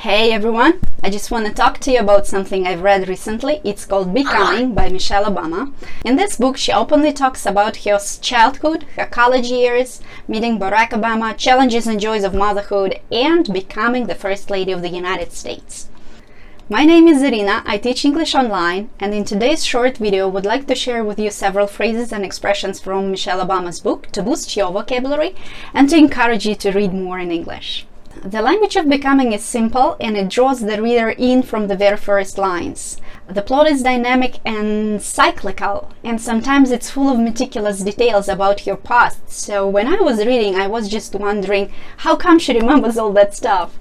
Hey everyone! I just want to talk to you about something I've read recently. It's called Becoming by Michele Obama. In this book, she openly talks about her childhood, her college years, meeting Barack Obama, challenges and joys of motherhood, and becoming the First Lady of the United States. My name is Irina, I teach English online, and in today's short video would like to share with you several phrases and expressions from Michele Obama's book to boost your vocabulary and to encourage you to read more in English. The language of becoming is simple and it draws the reader in from the very first lines. The plot is dynamic and cyclical, and sometimes it's full of meticulous details about your past. So when I was reading, I was just wondering, how come she remembers all that stuff?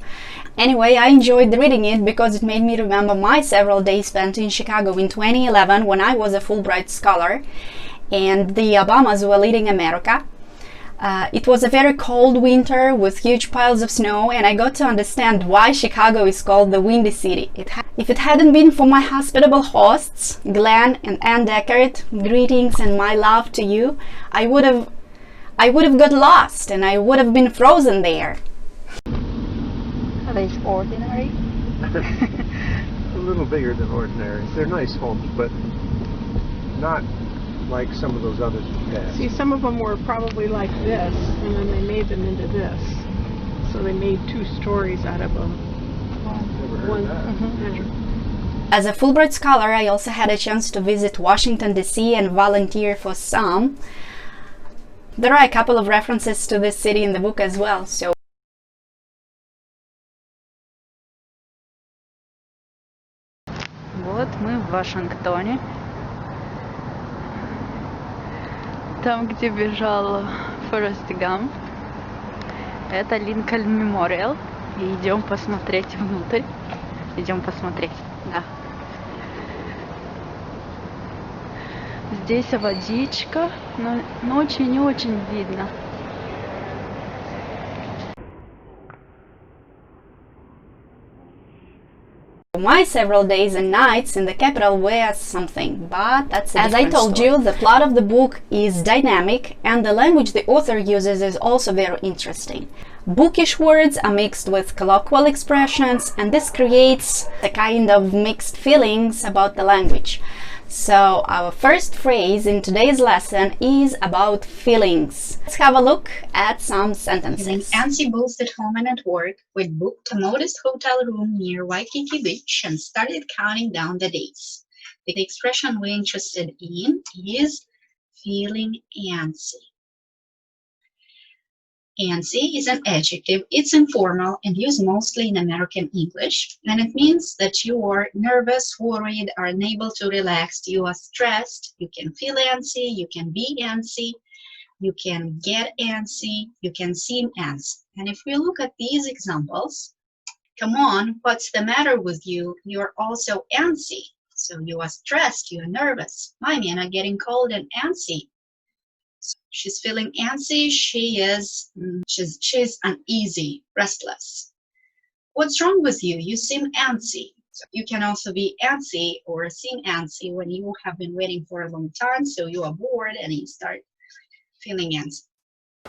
Anyway, I enjoyed reading it because it made me remember my several days spent in Chicago in 2011 when I was a Fulbright scholar and the Obamas were leading America. It was a very cold winter with huge piles of snow, and I got to understand why Chicago is called the Windy City. If it hadn't been for my hospitable hosts, Glenn and Ann Deckard, greetings and my love to you, I would have got lost and I would have been frozen there. Are they ordinary? A little bigger than ordinary. They're nice homes, but not like some of those others we passed. See, some of them were probably like this, and then they made them into this. So they made 2 stories out of them. Never heard of that. As a Fulbright scholar, I also had a chance to visit Washington, D.C. and volunteer for s.o.m.e. There are a couple of references to this city in the book as well, so вот мы в Вашингтоне. Там, где бежал Форест Гамп, это Линкольн Мемориал. И идем посмотреть внутрь. Идем посмотреть, да. Здесь водичка, но очень-очень видно. My several days and nights in the capital were something, but that's a different story. As I told you, the plot of the book is dynamic and the language the author uses is also very interesting. Bookish words are mixed with colloquial expressions, and this creates a kind of mixed feelings about the language. So our first phrase in today's lesson is about feelings. Let's have a look at some sentences. Antsy both at home and at work, we booked a modest hotel room near Waikiki Beach and started counting down the days. The expression we're interested in is feeling antsy. Antsy is an adjective. It's informal and used mostly in American English, and it means that you are nervous, worried, are unable to relax, you are stressed, you can feel antsy, you can be antsy, you can get antsy, you can seem antsy. And if we look at these examples, come on, what's the matter with you? You're also antsy. So you are stressed, you are nervous. My men are getting cold and antsy. She's feeling antsy, she's uneasy, restless. What's wrong with you? You seem antsy. So you can also be antsy or seem antsy when you have been waiting for a long time, so you are bored and you start feeling antsy.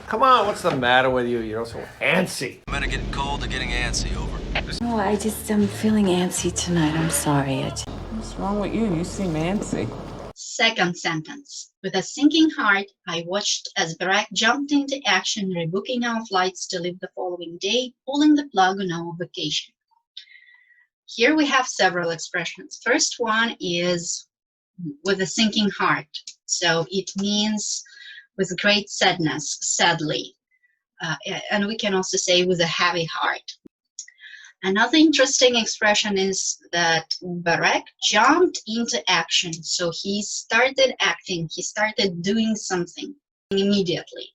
Come on, what's the matter with you? You're so antsy. Men are getting cold, they're getting antsy, over. No, I'm feeling antsy tonight. I'm sorry. What's wrong with you? You seem antsy. Second sentence. With a sinking heart, I watched as Barack jumped into action, rebooking our flights to leave the following day, pulling the plug on our vacation. Here we have several expressions. First one is with a sinking heart. So it means with great sadness, sadly. And we can also say with a heavy heart. Another interesting expression is that Barack jumped into action. So he started acting, he started doing something immediately.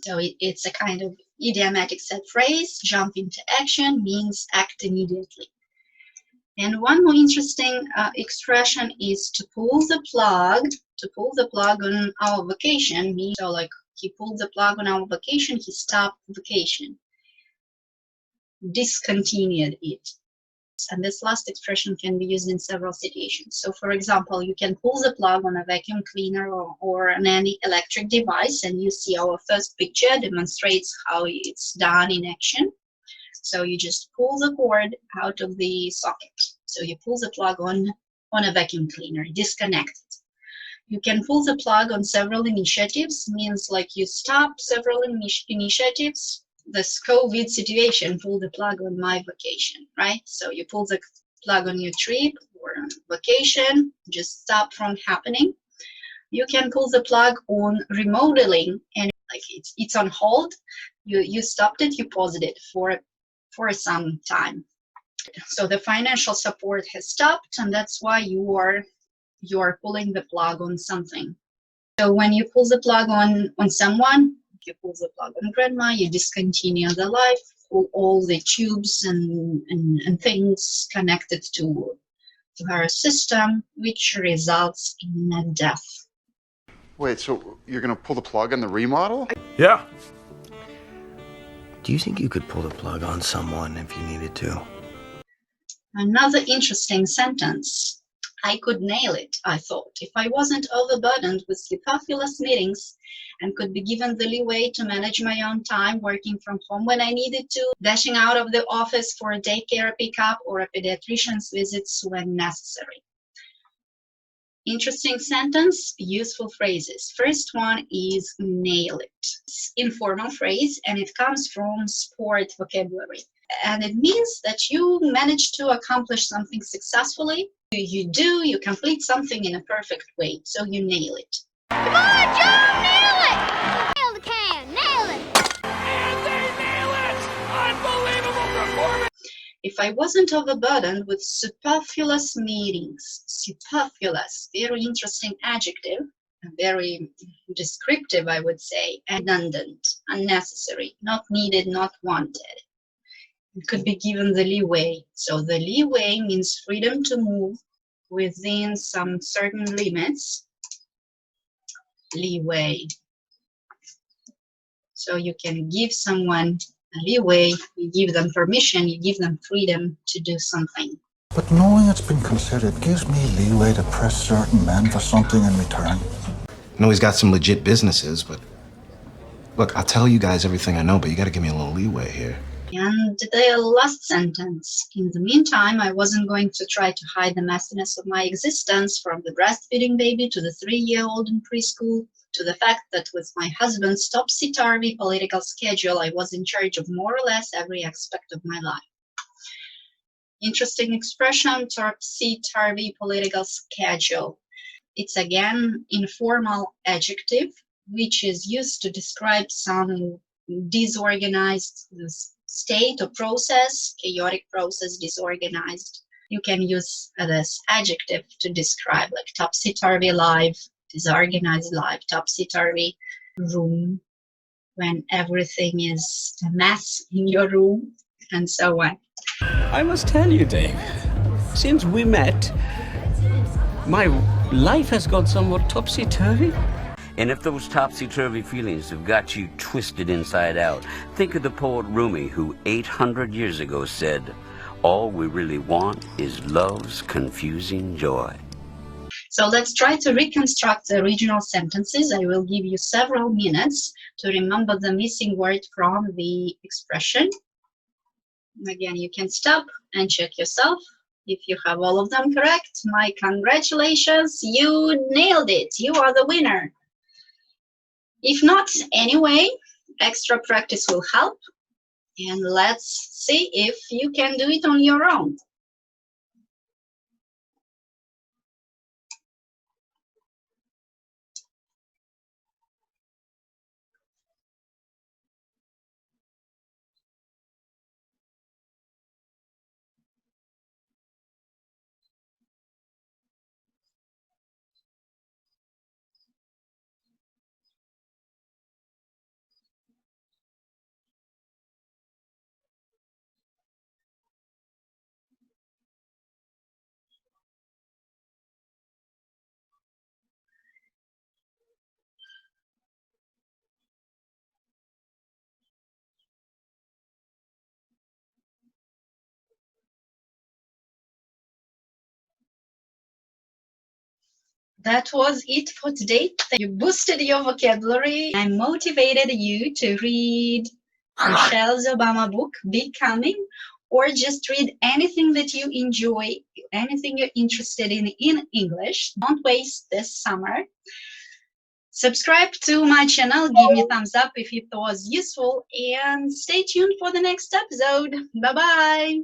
So it's a kind of idiomatic set phrase. Jump into action means act immediately. And one more interesting expression is to pull the plug. To pull the plug on our vacation means, so like he pulled the plug on our vacation, he stopped vacation. Discontinued it. And this last expression can be used in several situations. So for example, you can pull the plug on a vacuum cleaner or on any electric device, and you see our first picture demonstrates how it's done in action. So you just pull the cord out of the socket. So you pull the plug on a vacuum cleaner, disconnect it. You can pull the plug on several initiatives, means like you stop several initiatives. This COVID situation, pull the plug on my vacation, right? So you pull the plug on your trip or vacation, just stop from happening. You can pull the plug on remodeling, and like it's on hold. You stopped it, you paused it for some time. So the financial support has stopped, and that's why you are pulling the plug on something. So when you pull the plug on someone, if you pull the plug on grandma, you discontinue the life, pull all the tubes and things connected to her system, which results in a death. Wait, so you're gonna pull the plug on the remodel? Yeah. Do you think you could pull the plug on someone if you needed to? Another interesting sentence. I could nail it, I thought, if I wasn't overburdened with superfluous meetings and could be given the leeway to manage my own time, working from home when I needed to, dashing out of the office for a daycare pickup or a pediatrician's visits when necessary. Interesting sentence, useful phrases. First one is nail it. It's informal phrase and it comes from sport vocabulary. And it means that you manage to accomplish something successfully. You complete something in a perfect way, so you nail it. Come on, John, nail it! Nail the can, nail it! And they nail it! Unbelievable performance! If I wasn't overburdened with superfluous meetings, superfluous, very interesting adjective, very descriptive, I would say, redundant, unnecessary, not needed, not wanted. It could be given the leeway. So the leeway means freedom to move within some certain limits. Leeway. So you can give someone a leeway, you give them permission, you give them freedom to do something. But knowing it's been considered gives me leeway to press certain men for something in return. I know he's got some legit businesses, but look, I'll tell you guys everything I know, but you gotta give me a little leeway here. And the last sentence. In the meantime, I wasn't going to try to hide the messiness of my existence, from the breastfeeding baby to the 3-year-old in preschool, to the fact that with my husband's topsy-turvy political schedule, I was in charge of more or less every aspect of my life. Interesting expression, topsy-turvy political schedule. It's again informal adjective, which is used to describe some disorganized state or process, chaotic process, disorganized. You can use this adjective to describe like topsy-turvy life, disorganized life, topsy-turvy room, when everything is a mess in your room, and so on. I must tell you, Dave, since we met, my life has got somewhat topsy-turvy. And if those topsy-turvy feelings have got you twisted inside out, think of the poet Rumi, who 800 years ago said, "All we really want is love's confusing joy." So let's try to reconstruct the original sentences. I will give you several minutes to remember the missing word from the expression. Again, you can stop and check yourself. If you have all of them correct, my congratulations, you nailed it. You are the winner. If not, anyway, extra practice will help. And let's see if you can do it on your own. That was it for today. You boosted your vocabulary. I motivated you to read Michele Obama book, Becoming, or just read anything that you enjoy, anything you're interested in English. Don't waste this summer. Subscribe to my channel, give me a thumbs up if it was useful, and stay tuned for the next episode. Bye-bye!